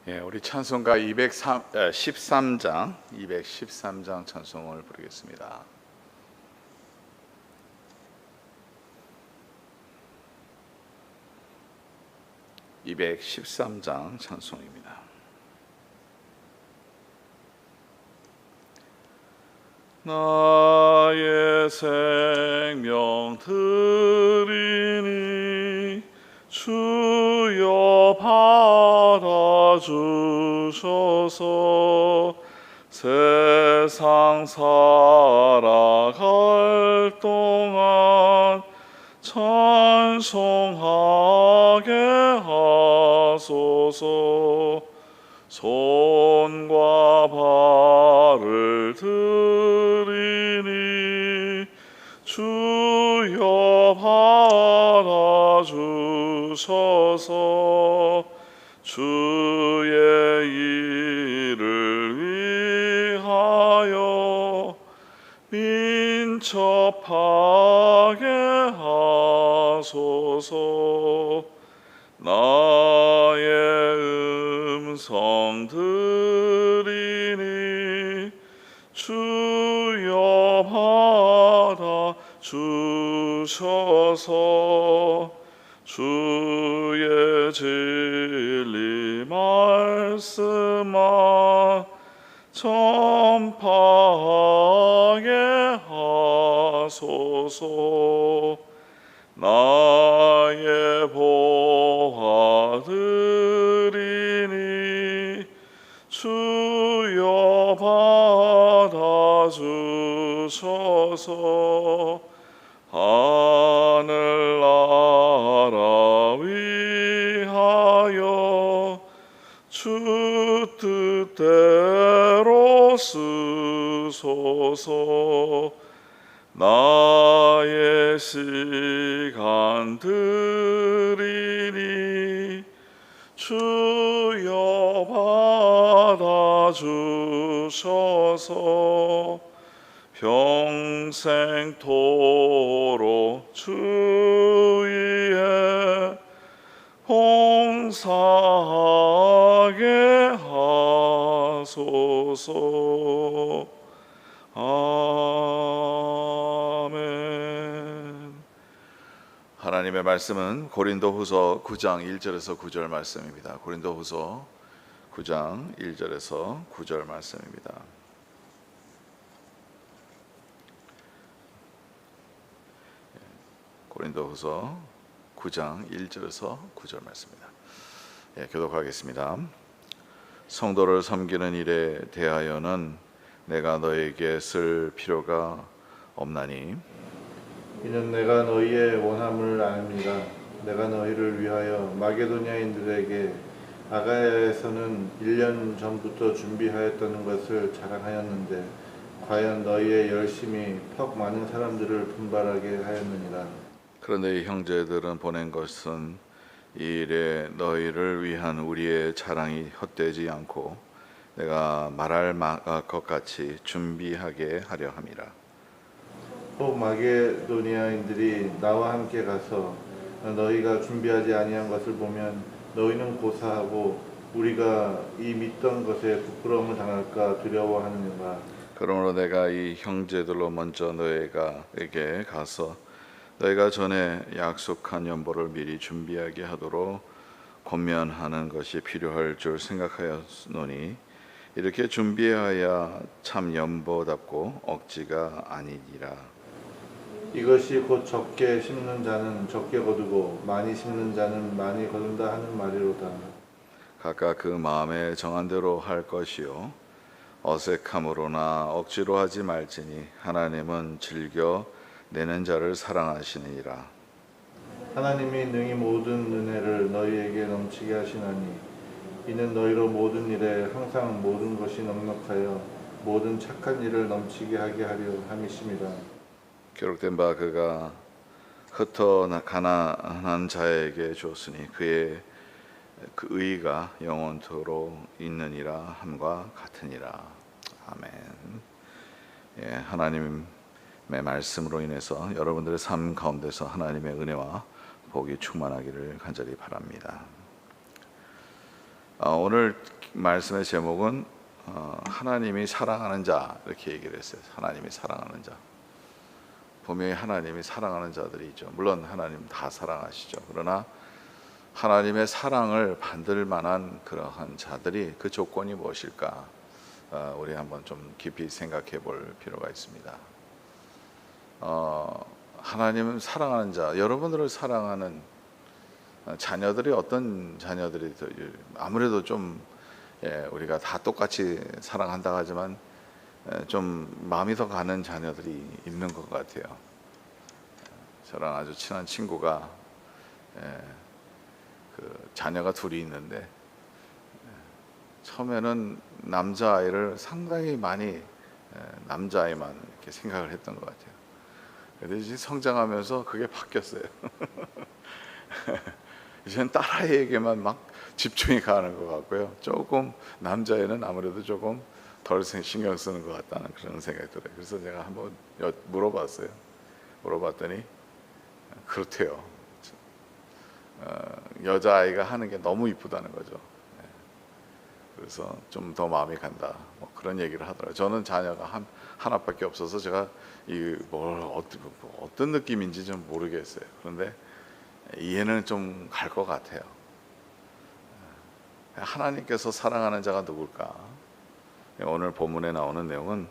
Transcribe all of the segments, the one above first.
우리 찬송가 213장 찬송을 부르겠습니다. 213장 찬송입니다. 나의 생명 드리니 주여 받아주셔서 세상 살아갈 동안 찬송하게 하소서. 손과 발을 드리니 주여 받아주셔서 주의 일을 위하여 민첩하게 하소서. 나의 음성 들으니 주여 받아주셔서 주의 진리 말씀만 전파하게 하소서. 나의 보화 드리니 주여 받아주셔서 하늘나라 위하여 주 뜻대로 쓰소서. 나의 시간 드리니 주여 받아주셔서 평생토록 주 위에 봉사하게 하소서. 아멘. 하나님의 말씀은 고린도후서 9장 1절에서 9절 말씀입니다. 고린도후서 9장 1절에서 9절 말씀입니다. 고린도후서 9장 1절에서 9절 말씀입니다. 교독하겠습니다. 성도를 섬기는 일에 대하여는 내가 너에게 쓸 필요가 없나니 이는 내가 너희의 원함을 압니다. 내가 너희를 위하여 마게도냐인들에게 아가야에서는 1년 전부터 준비하였다는 것을 자랑하였는데 과연 너희의 열심이 퍽 많은 사람들을 분발하게 하였느니라. 그런데 이 형제들은 보낸 것은 이 일에 너희를 위한 우리의 자랑이 헛되지 않고 내가 말할 것 같이 준비하게 하려 함이라. 혹 마게도니아인들이 나와 함께 가서 너희가 준비하지 아니한 것을 보면 너희는 고사하고 우리가 이 믿던 것에 부끄러움을 당할까 두려워하느니라. 그러므로 내가 이 형제들로 먼저 너희에게 가서 너희가 전에 약속한 연보를 미리 준비하게 하도록 권면하는 것이 필요할 줄 생각하였노니 이렇게 준비하여야 참 연보답고 억지가 아니니라. 이것이 곧 적게 심는 자는 적게 거두고 많이 심는 자는 많이 거둔다 하는 말이로다. 각각 그 마음에 정한 대로 할 것이요 어색함으로나 억지로 하지 말지니 하나님은 즐겨 내는 자를 사랑하시느니라. 하나님이 능히 모든 은혜를 너희에게 넘치게 하시나니 이는 너희로 모든 일에 항상 모든 것이 넉넉하여 모든 착한 일을 넘치게 하게 하려 함이심이라. 기록된 바 그가 흩어 가난한 자에게 줬으니 그의 그 의가 영원토록 있느니라 함과 같으니라. 아멘. 하나님의 말씀으로 인해서 여러분들의 삶 가운데서 하나님의 은혜와 복이 충만하기를 간절히 바랍니다. 오늘 말씀의 제목은 하나님이 사랑하는 자 이렇게 얘기를 했어요. 하나님이 사랑하는 자. 분명히 하나님이 사랑하는 자들이 있죠. 물론 하나님 다 사랑하시죠. 그러나 하나님의 사랑을 받을 만한 그러한 자들이 그 조건이 무엇일까? 우리 한번 좀 깊이 생각해 볼 필요가 있습니다. 하나님은 사랑하는 자, 여러분들을 사랑하는 자녀들이 어떤 자녀들이 아무래도 좀 우리가 다 똑같이 사랑한다 하지만 좀 마음이 더 가는 자녀들이 있는 것 같아요. 저랑 아주 친한 친구가 그 자녀가 둘이 있는데 처음에는 남자아이를 상당히 많이 남자아이만 이렇게 생각을 했던 것 같아요. 그런데 이제 성장하면서 그게 바뀌었어요. 이제는 딸아이에게만 막 집중이 가는 것 같고요. 조금 남자애는 아무래도 조금 덜 신경 쓰는 것 같다는 그런 생각이 들어요. 그래서 제가 한번 물어봤어요. 물어봤더니 그렇대요. 여자아이가 하는 게 너무 이쁘다는 거죠. 그래서 좀 더 마음이 간다. 뭐 그런 얘기를 하더라고요. 저는 자녀가 하나밖에 없어서 제가 어떤 느낌인지 좀 모르겠어요. 그런데 이해는 좀 갈 것 같아요. 하나님께서 사랑하는 자가 누굴까? 오늘 본문에 나오는 내용은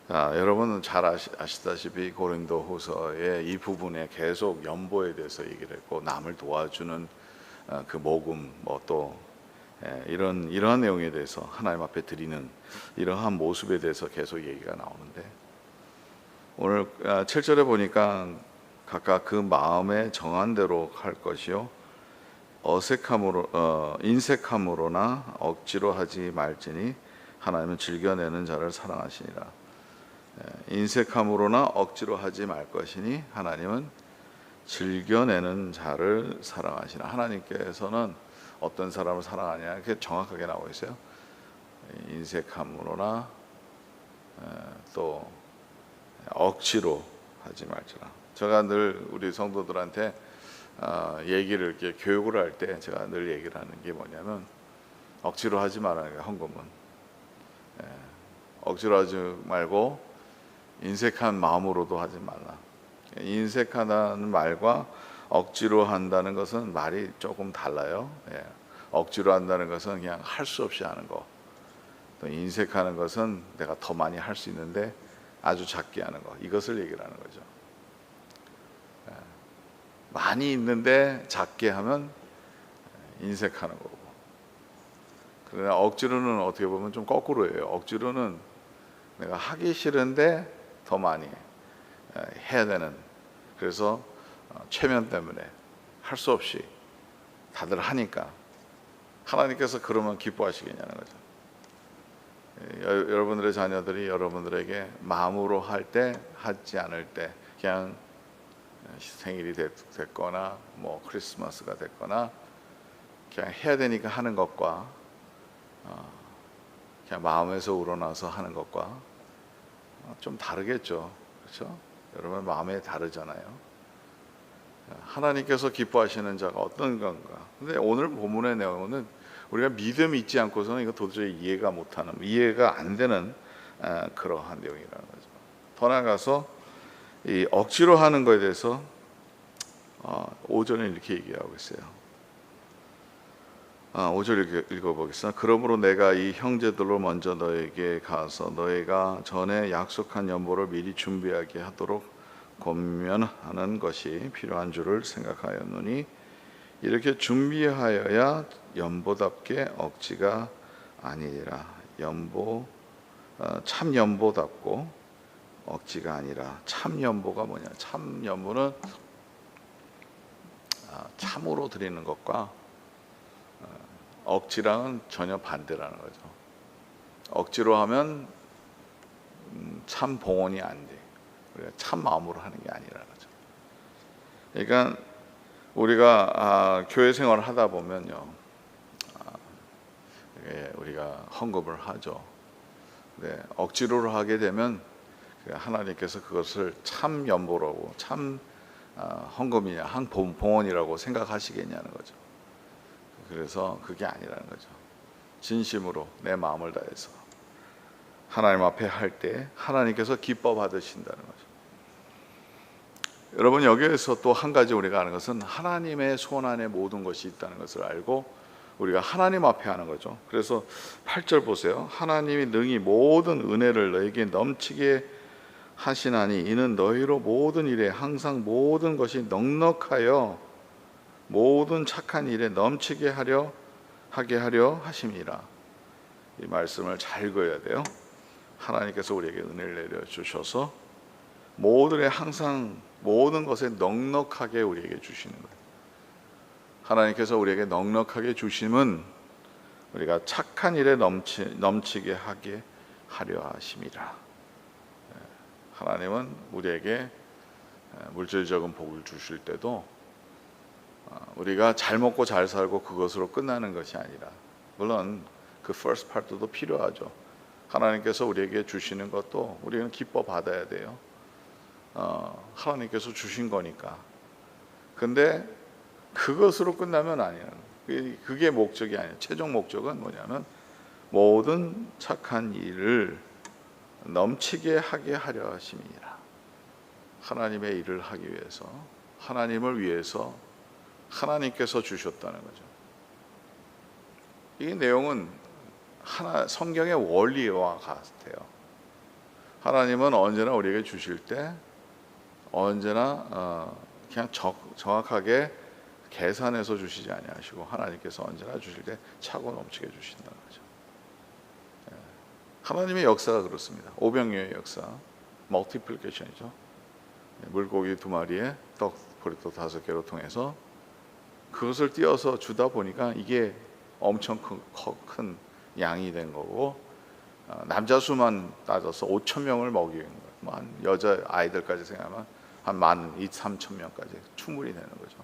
여러분은 잘 아시다시피 고린도후서의 이 부분에 계속 연보에 대해서 얘기를 했고 남을 도와주는 그 모금 또 이러한 내용에 대해서 하나님 앞에 드리는 이러한 모습에 대해서 계속 얘기가 나오는데 오늘 7절에 보니까 각각 그 마음에 정한 대로 할 것이요 인색함으로나 억지로 하지 말지니 하나님은 즐겨내는 자를 사랑하시니라. 인색함으로나 억지로 하지 말 것이니 하나님은 즐겨내는 자를 사랑하시나. 하나님께서는 어떤 사람을 사랑하냐 이렇게 정확하게 나와 있어요. 인색함으로나 또 억지로 하지 말지라. 제가 늘 우리 성도들한테 얘기를 이렇게 교육을 할 때 제가 늘 얘기를 하는 게 뭐냐면 억지로 하지 말라는 게 헌금은 억지로 하지 말고 인색한 마음으로도 하지 말라. 인색하다는 말과 억지로 한다는 것은 말이 조금 달라요. 억지로 한다는 것은 그냥 할 수 없이 하는 거. 또 인색하는 것은 내가 더 많이 할 수 있는데 아주 작게 하는 거. 이것을 얘기를 하는 거죠. 많이 있는데 작게 하면 인색하는 거고. 그러나 억지로는 어떻게 보면 좀 거꾸로예요. 억지로는 내가 하기 싫은데 더 많이 해야 되는. 그래서 체면 때문에 할 수 없이 다들 하니까 하나님께서 그러면 기뻐하시겠냐는 거죠. 여러분들의 자녀들이 여러분들에게 마음으로 할 때 하지 않을 때 그냥 생일이 됐거나 뭐 크리스마스가 됐거나 그냥 해야 되니까 하는 것과 그냥 마음에서 우러나서 하는 것과 좀 다르겠죠. 그렇죠? 여러분 마음에 다르잖아요. 하나님께서 기뻐하시는 자가 어떤 건가? 근데 오늘 본문의 내용은 우리가 믿음이 있지 않고서는 이거 도저히 이해가 안 되는 그러한 내용이라는 거죠. 더 나아가서 이 억지로 하는 것에 대해서 5절에 이렇게 얘기하고 있어요. 5절 읽어보겠습니다. 그러므로 내가 이 형제들로 먼저 너에게 가서 너희가 전에 약속한 연보를 미리 준비하게 하도록 권면하는 것이 필요한 줄을 생각하였노니 이렇게 준비하여야 연보답게 억지가 아니라 참 연보답고 억지가 아니라 참 연보가 뭐냐? 참 연보는 참으로 드리는 것과 억지랑은 전혀 반대라는 거죠. 억지로 하면 참 봉헌이 안 돼. 우리가 참 마음으로 하는 게 아니라는 거죠. 그러니까 우리가 교회 생활을 하다 보면요, 우리가 헌금을 하죠. 네, 억지로 하게 되면 하나님께서 그것을 참 연보라고, 참 헌금이냐, 한 봉헌이라고 생각하시겠냐는 거죠. 그래서 그게 아니라는 거죠. 진심으로 내 마음을 다해서 하나님 앞에 할 때 하나님께서 기뻐 받으신다는 거죠. 여러분, 여기에서 또 한 가지 우리가 아는 것은 하나님의 손 안에 모든 것이 있다는 것을 알고 우리가 하나님 앞에 하는 거죠. 그래서 8절 보세요. 하나님이 능히 모든 은혜를 너에게 넘치게 하시나니 이는 너희로 모든 일에 항상 모든 것이 넉넉하여 모든 착한 일에 넘치게 하게 하려 하심이라. 이 말씀을 잘 그어야 돼요. 하나님께서 우리에게 은혜를 내려 주셔서 모든 에 항상 모든 것에 넉넉하게 우리에게 주시는 거예요. 하나님께서 우리에게 넉넉하게 주심은 우리가 착한 일에 넘치게 하게 하려 하심이라. 하나님은 우리에게 물질적인 복을 주실 때도 우리가 잘 먹고 잘 살고 그것으로 끝나는 것이 아니라, 물론 그 first part도 필요하죠. 하나님께서 우리에게 주시는 것도 우리는 기뻐 받아야 돼요. 하나님께서 주신 거니까. 근데 그것으로 끝나면 아니에요. 그게 목적이 아니에요. 최종 목적은 뭐냐면 모든 착한 일을 넘치게 하게 하려 하심이라. 하나님의 일을 하기 위해서, 하나님을 위해서 하나님께서 주셨다는 거죠. 이 내용은 성경의 원리와 같아요. 하나님은 언제나 우리에게 주실 때 언제나 그냥 정확하게 계산해서 주시지 아니하시고 하나님께서 언제나 주실 때 차고 넘치게 주신다는 거죠. 하나님의 역사가 그렇습니다. 오병이어의 역사, 멀티플리케이션이죠. 물고기 2마리에 떡 보리떡 5개로 통해서 그것을 띄어서 주다 보니까 이게 엄청 큰 양이 된 거고, 남자 수만 따져서 5,000명을 먹이는 거예요. 한 여자 아이들까지 생각하면 한 12,000~13,000명까지 충분히 되는 거죠.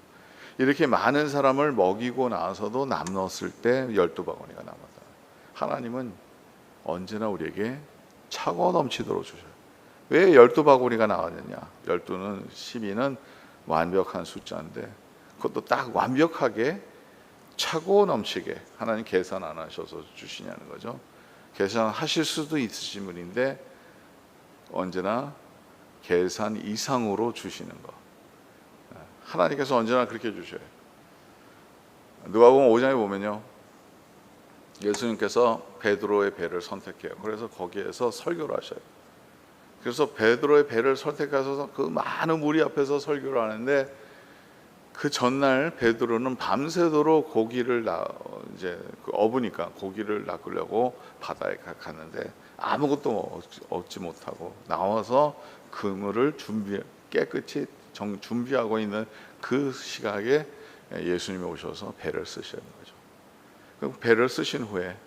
이렇게 많은 사람을 먹이고 나서도 남았을 때 12바구니가 남았다. 하나님은 언제나 우리에게 차고 넘치도록 주셔요. 왜 12바구니가 나왔느냐? 12는 12는 완벽한 숫자인데 그것도 딱 완벽하게 차고 넘치게 하나님 계산 안 하셔서 주시냐는 거죠. 계산하실 수도 있으신 분인데 언제나 계산 이상으로 주시는 거. 하나님께서 언제나 그렇게 주셔요. 누가복음 5장에 보면요, 예수님께서 베드로의 배를 선택해요. 그래서 거기에서 설교를 하셔요. 그래서 베드로의 배를 선택하셔서 그 많은 무리 앞에서 설교를 하는데, 그 전날 베드로는 밤새도록 고기를 어부니까 고기를 낚으려고 바다에 갔는데 아무것도 얻지 못하고 나와서 그물을 깨끗이 준비하고 있는 그 시각에 예수님이 오셔서 배를 쓰시는 거죠. 그 배를 쓰신 후에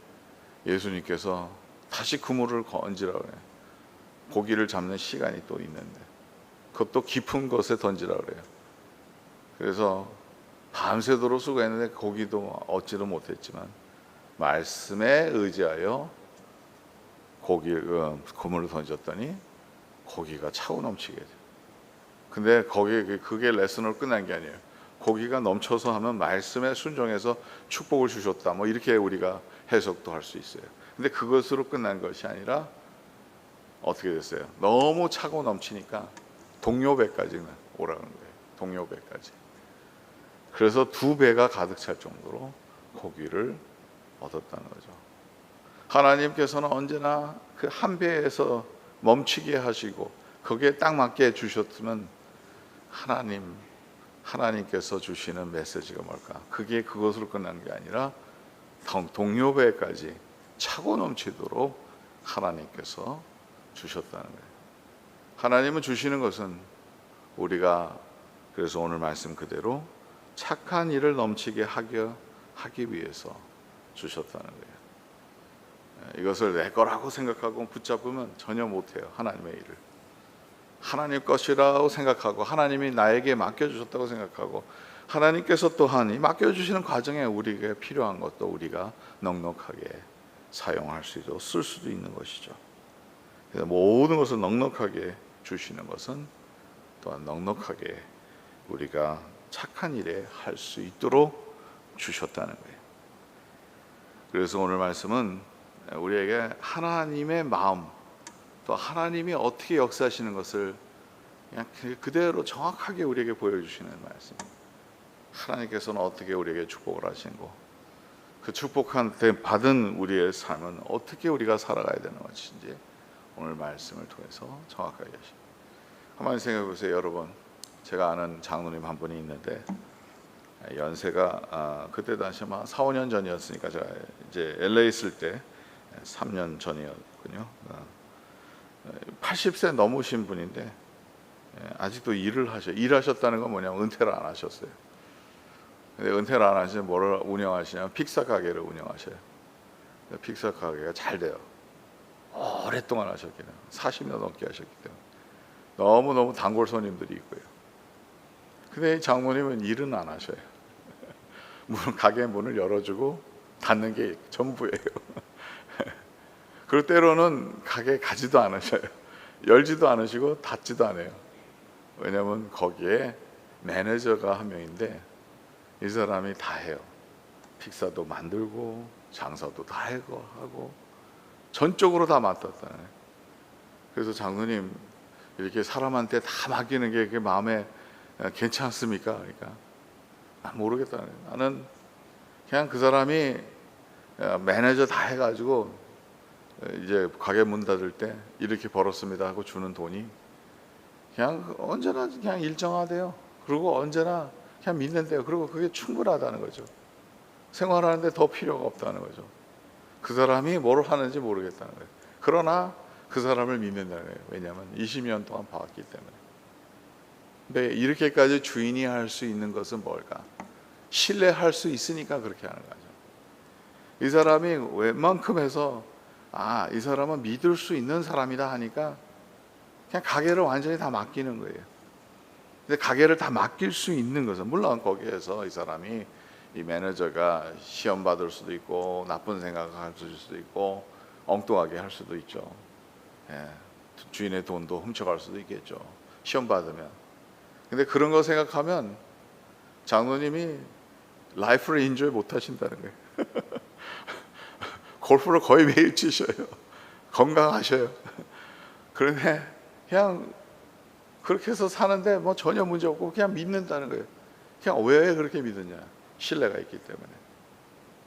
예수님께서 다시 그물을 얹으라고 해요. 고기를 잡는 시간이 또 있는데 그것도 깊은 곳에 던지라고 그래요. 그래서 밤새도록 수고했는데 고기도 얻지도 못했지만 말씀에 의지하여 그물을 던졌더니 고기가 차고 넘치게 돼요. 근데 그게 레슨으로 끝난 게 아니에요. 고기가 넘쳐서 하면 말씀에 순종해서 축복을 주셨다, 뭐 이렇게 우리가 해석도 할 수 있어요. 근데 그것으로 끝난 것이 아니라 어떻게 됐어요? 너무 차고 넘치니까 동료배까지 오라는 거예요. 동료배까지. 그래서 2배가 가득 찰 정도로 고기를 얻었다는 거죠. 하나님께서는 언제나 그 한 배에서 멈추게 하시고 거기에 딱 맞게 주셨으면 하나님께서 주시는 메시지가 뭘까? 그게 그것으로 끝난 게 아니라 동료배까지 차고 넘치도록 하나님께서 주셨다는 거예요. 하나님은 주시는 것은 우리가 그래서 오늘 말씀 그대로 착한 일을 넘치게 하기 위해서 주셨다는 거예요. 이것을 내 거라고 생각하고 붙잡으면 전혀 못해요. 하나님의 일을 하나님 것이라고 생각하고 하나님이 나에게 맡겨주셨다고 생각하고 하나님께서 또한 이 맡겨주시는 과정에 우리에게 필요한 것도 우리가 넉넉하게 사용할 수 있도록 쓸 수도 있는 것이죠. 그래서 모든 것을 넉넉하게 주시는 것은 또한 넉넉하게 우리가 착한 일에 할 수 있도록 주셨다는 거예요. 그래서 오늘 말씀은 우리에게 하나님의 마음, 또 하나님이 어떻게 역사하시는 것을 그냥 그대로 정확하게 우리에게 보여주시는 말씀입니다. 하나님께서는 어떻게 우리에게 축복을 하시고 그 축복한 받은 우리의 삶은 어떻게 우리가 살아가야 되는 것인지 오늘 말씀을 통해서 정확하게 하십니다. 한번 생각해 보세요, 여러분. 제가 아는 장로님 한 분이 있는데 연세가 그때 당시 한 4, 5년 전이었으니까 제가 이제 LA 있을 때 3년 전이었군요. 80세 넘으신 분인데 아직도 일하셨다는 건 뭐냐면 은퇴를 안 하셨어요. 근데 은퇴를 안 하시면 뭐를 운영하시냐면 픽사 가게를 운영하셔요. 픽사 가게가 잘 돼요. 오랫동안 하셨기 때문에 40년 넘게 하셨기 때문에 너무너무 단골 손님들이 있고요. 근데 이 장모님은 일은 안 하셔요. 가게 문을 열어주고 닫는 게 전부예요. 그리고 때로는 가게에 가지도 않으셔요. 열지도 않으시고 닫지도 않아요. 왜냐하면 거기에 매니저가 한 명인데 이 사람이 다 해요. 픽사도 만들고 장사도 다 하고 전적으로 다 맡았다네. 그래서 장로님 이렇게 사람한테 다 맡기는 게 마음에 괜찮습니까? 그러니까 모르겠다. 나는 그냥 그 사람이 매니저 다 해가지고 이제 가게 문 닫을 때 이렇게 벌었습니다 하고 주는 돈이 그냥 언제나 그냥 일정하대요. 그리고 언제나 그냥 믿는데요. 그리고 그게 충분하다는 거죠. 생활하는데 더 필요가 없다는 거죠. 그 사람이 뭘 하는지 모르겠다는 거예요. 그러나 그 사람을 믿는다는 거예요. 왜냐하면 20년 동안 봐왔기 때문에. 근데 이렇게까지 주인이 할 수 있는 것은 뭘까? 신뢰할 수 있으니까 그렇게 하는 거죠. 이 사람이 웬만큼 해서 이 사람은 믿을 수 있는 사람이다 하니까 그냥 가게를 완전히 다 맡기는 거예요. 근데 가게를 다 맡길 수 있는 것은 물론 거기에서 이 사람이 이 매니저가 시험 받을 수도 있고 나쁜 생각을 할 수도 있고 엉뚱하게 할 수도 있죠. 주인의 돈도 훔쳐갈 수도 있겠죠. 시험 받으면. 근데 그런 거 생각하면 장로님이 라이프를 인조이 못 하신다는 거예요. 골프를 거의 매일 치셔요. 건강하셔요. 그런데 그냥 그렇게 해서 사는데 뭐 전혀 문제 없고 그냥 믿는다는 거예요. 그냥 왜 그렇게 믿느냐? 신뢰가 있기 때문에.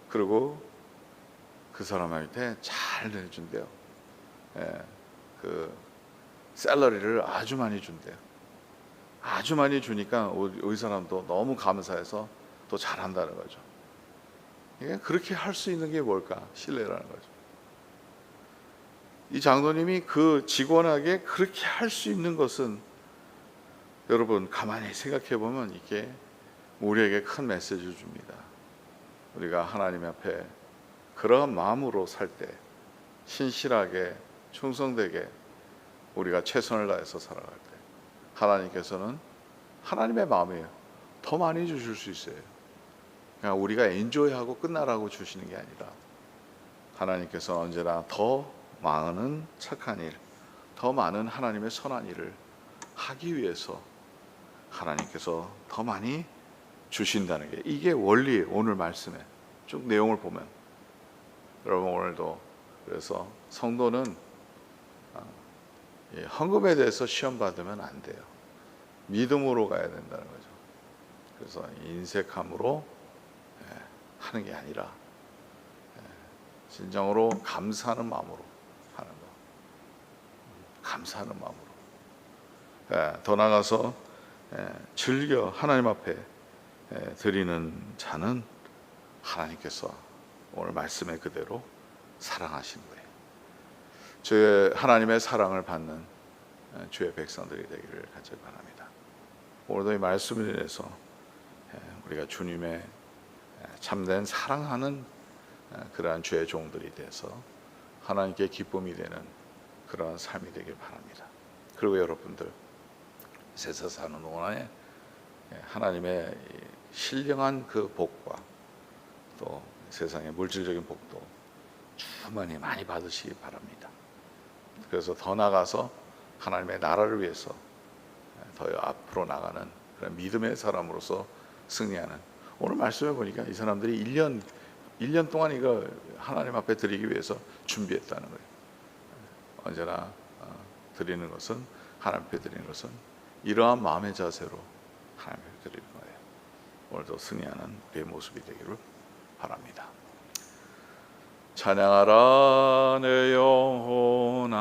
그리고 그 사람한테 잘 내준대요. 그 샐러리를 아주 많이 준대요. 아주 많이 주니까 우리 사람도 너무 감사해서 또 잘한다는 거죠. 그렇게 할 수 있는 게 뭘까? 신뢰라는 거죠. 이 장로님이 그 직원에게 그렇게 할 수 있는 것은 여러분 가만히 생각해 보면 이게 우리에게 큰 메시지를 줍니다. 우리가 하나님 앞에 그런 마음으로 살 때 신실하게 충성되게 우리가 최선을 다해서 살아갈 때 하나님께서는 하나님의 마음이에요. 더 많이 주실 수 있어요. 그냥 우리가 엔조이하고 끝나라고 주시는 게 아니라 하나님께서는 언제나 더 많은 착한 일, 더 많은 하나님의 선한 일을 하기 위해서 하나님께서 더 많이 주신다는 게 이게 원리예요. 오늘 말씀에 쭉 내용을 보면 여러분 오늘도 그래서 성도는 헌금에 대해서 시험 받으면 안 돼요. 믿음으로 가야 된다는 거죠. 그래서 인색함으로 하는 게 아니라 진정으로 감사하는 마음으로 하는 거. 감사하는 마음으로. 더 나아가서 즐겨 하나님 앞에 드리는 자는 하나님께서 오늘 말씀의 그대로 사랑하시는 거예요. 주의 하나님의 사랑을 받는 주의 백성들이 되기를 간절히 바랍니다. 오늘도 이 말씀을 인해서 우리가 주님의 참된 사랑하는 그러한 주의 종들이 돼서 하나님께 기쁨이 되는 그러한 삶이 되길 바랍니다. 그리고 여러분들 세상 사는 동안에 하나님의 신령한 그 복과 또 세상의 물질적인 복도 충만히 많이 받으시기 바랍니다. 그래서 더 나아가서 하나님의 나라를 위해서 더 앞으로 나가는 그런 믿음의 사람으로서 승리하는 오늘 말씀해 보니까 이 사람들이 1년 1년 동안 이거 하나님 앞에 드리기 위해서 준비했다는 거예요. 언제나 드리는 것은, 하나님 앞에 드리는 것은 이러한 마음의 자세로 하나님 앞에 드리는 거예요. 오늘도 승리하는 우리의 모습이 되기를 바랍니다. 찬양하라 내 영혼아,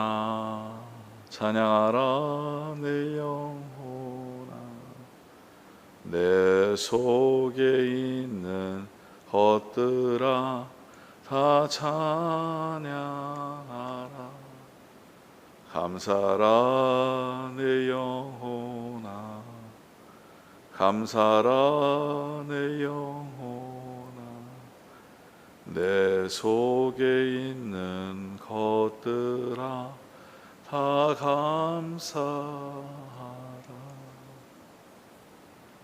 찬양하라 내 영혼아, 내 속에 있는 것들아 다 찬양하라. 감사라 내 영혼아, 감사라 내 영혼아, 내 속에 있는 것들아 다 감사하라.